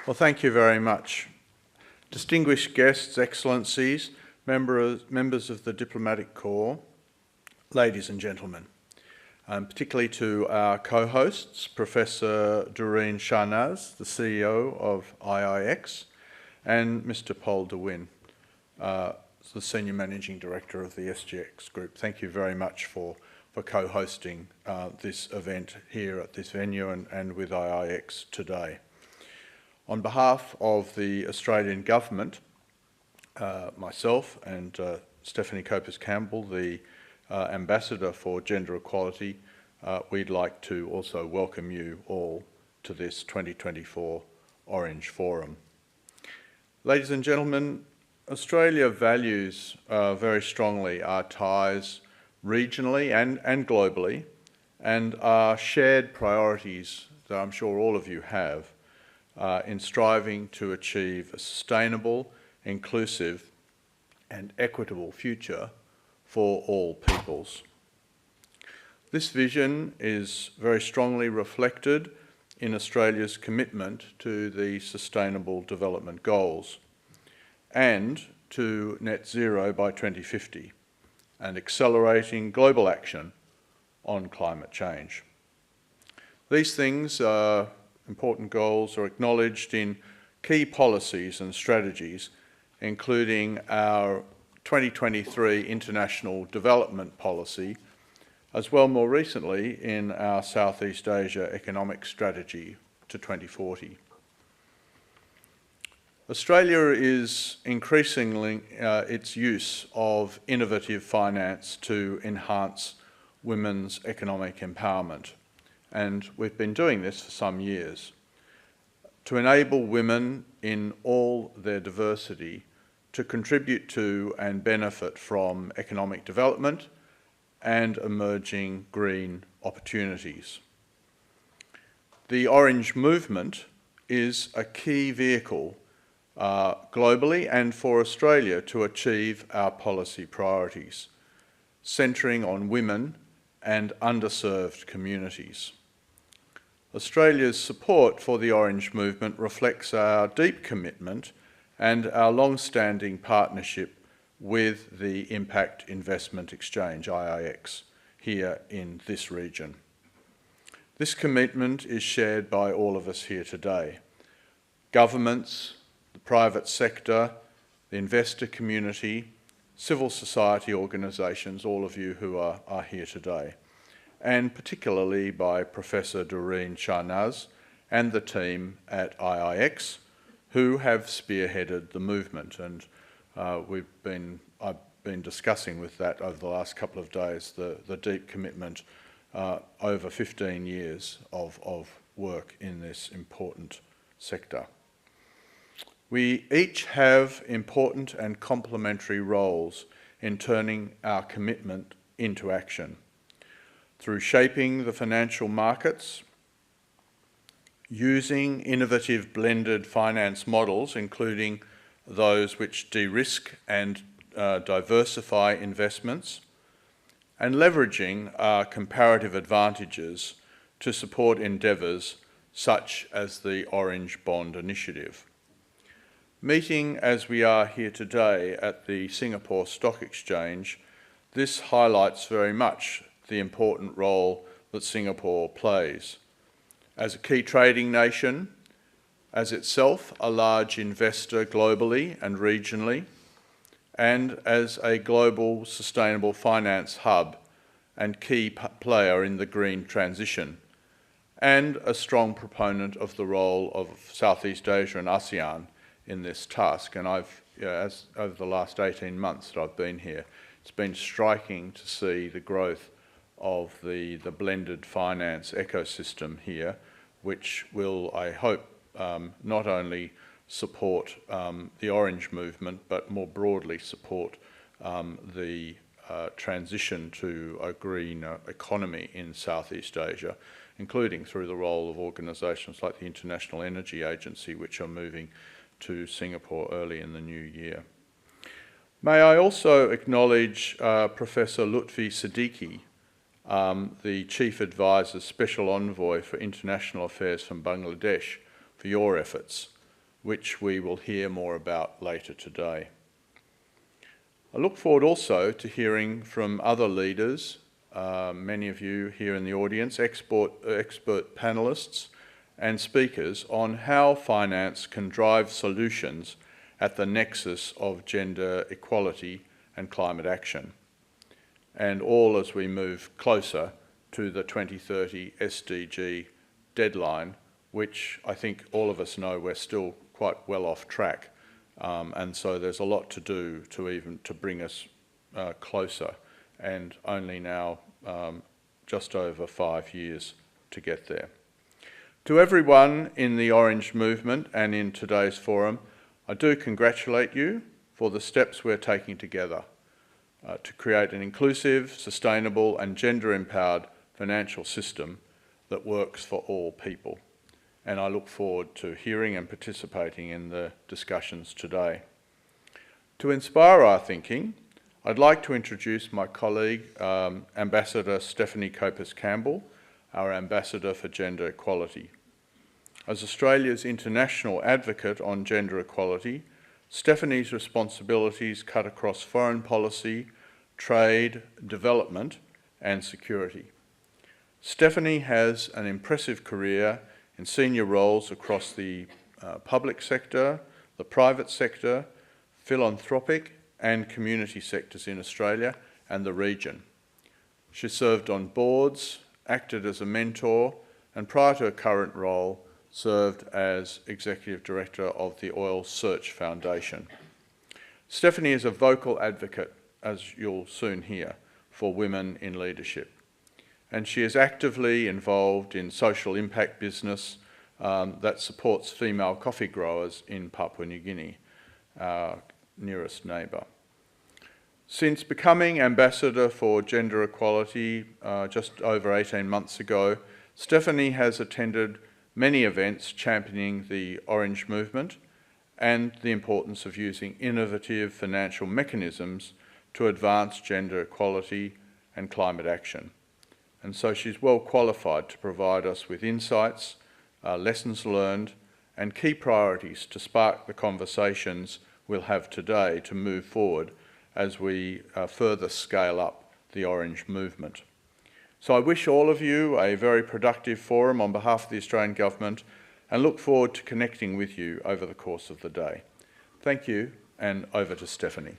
Well, thank you very much. Distinguished guests, excellencies, members of the Diplomatic Corps, ladies and gentlemen, particularly to our co-hosts, Professor Doreen Shahnaz, the CEO of IIX, and Mr. Paul de Win, the Senior Managing Director of the SGX Group. Thank you very much for co-hosting this event here at this venue and with IIX today. On behalf of the Australian Government, myself and Stephanie Copus-Campbell, the Ambassador for Gender Equality, we'd like to also welcome you all to this 2024 Orange Forum. Ladies and gentlemen, Australia values very strongly our ties regionally and globally, and our shared priorities that I'm sure all of you have in striving to achieve a sustainable, inclusive and equitable future for all peoples. This vision is very strongly reflected in Australia's commitment to the Sustainable Development Goals and to net zero by 2050 and accelerating global action on climate change. These things important goals are acknowledged in key policies and strategies, including our 2023 International Development Policy, as well more recently in our Southeast Asia Economic Strategy to 2040. Australia is increasing its use of innovative finance to enhance women's economic empowerment. And we've been doing this for some years, to enable women in all their diversity to contribute to and benefit from economic development and emerging green opportunities. The Orange Movement is a key vehicle globally and for Australia to achieve our policy priorities, centring on women and underserved communities. Australia's support for the Orange Movement reflects our deep commitment and our long-standing partnership with the Impact Investment Exchange, IIX, here in this region. This commitment is shared by all of us here today. Governments, the private sector, the investor community, civil society organisations, all of you who are here today, and particularly by Professor Doreen Shahnaz and the team at IIX, who have spearheaded the movement. And I've been discussing with that over the last couple of days, the deep commitment over 15 years of work in this important sector. We each have important and complementary roles in turning our commitment into action, through shaping the financial markets, using innovative blended finance models, including those which de-risk and diversify investments, and leveraging our comparative advantages to support endeavours such as the Orange Bond Initiative. Meeting as we are here today at the Singapore Stock Exchange, this highlights very much the important role that Singapore plays as a key trading nation, as itself a large investor globally and regionally, and as a global sustainable finance hub and key player in the green transition, and a strong proponent of the role of Southeast Asia and ASEAN in this task. And over the last 18 months that I've been here, it's been striking to see the growth of the blended finance ecosystem here, which will, I hope, not only support the Orange Movement, but more broadly support the transition to a green economy in Southeast Asia, including through the role of organisations like the International Energy Agency, which are moving to Singapore early in the new year. May I also acknowledge Professor Lutfi Siddiqui, the Chief Advisor, Special Envoy for International Affairs from Bangladesh, for your efforts which we will hear more about later today. I look forward also to hearing from other leaders, many of you here in the audience, expert panellists and speakers on how finance can drive solutions at the nexus of gender equality and climate action, and all as we move closer to the 2030 SDG deadline, which I think all of us know we're still quite well off track, and so there's a lot to do to bring us closer, and only now just over 5 years to get there. To everyone in the Orange movement and in today's forum, I do congratulate you for the steps we're taking together to create an inclusive, sustainable and gender-empowered financial system that works for all people. And I look forward to hearing and participating in the discussions today. To inspire our thinking, I'd like to introduce my colleague, Ambassador Stephanie Copus-Campbell, our Ambassador for Gender Equality. As Australia's international advocate on gender equality, Stephanie's responsibilities cut across foreign policy, trade, development and security. Stephanie has an impressive career in senior roles across the public sector, the private sector, philanthropic and community sectors in Australia and the region. She served on boards, acted as a mentor, and prior to her current role, served as Executive Director of the Oil Search Foundation. Stephanie is a vocal advocate, as you'll soon hear, for women in leadership. And she is actively involved in social impact business that supports female coffee growers in Papua New Guinea, our nearest neighbour. Since becoming Ambassador for Gender Equality just over 18 months ago, Stephanie has attended many events championing the Orange movement and the importance of using innovative financial mechanisms to advance gender equality and climate action. And so she's well qualified to provide us with insights, lessons learned, and key priorities to spark the conversations we'll have today to move forward as we further scale up the Orange movement. So I wish all of you a very productive forum on behalf of the Australian Government and look forward to connecting with you over the course of the day. Thank you, and over to Stephanie.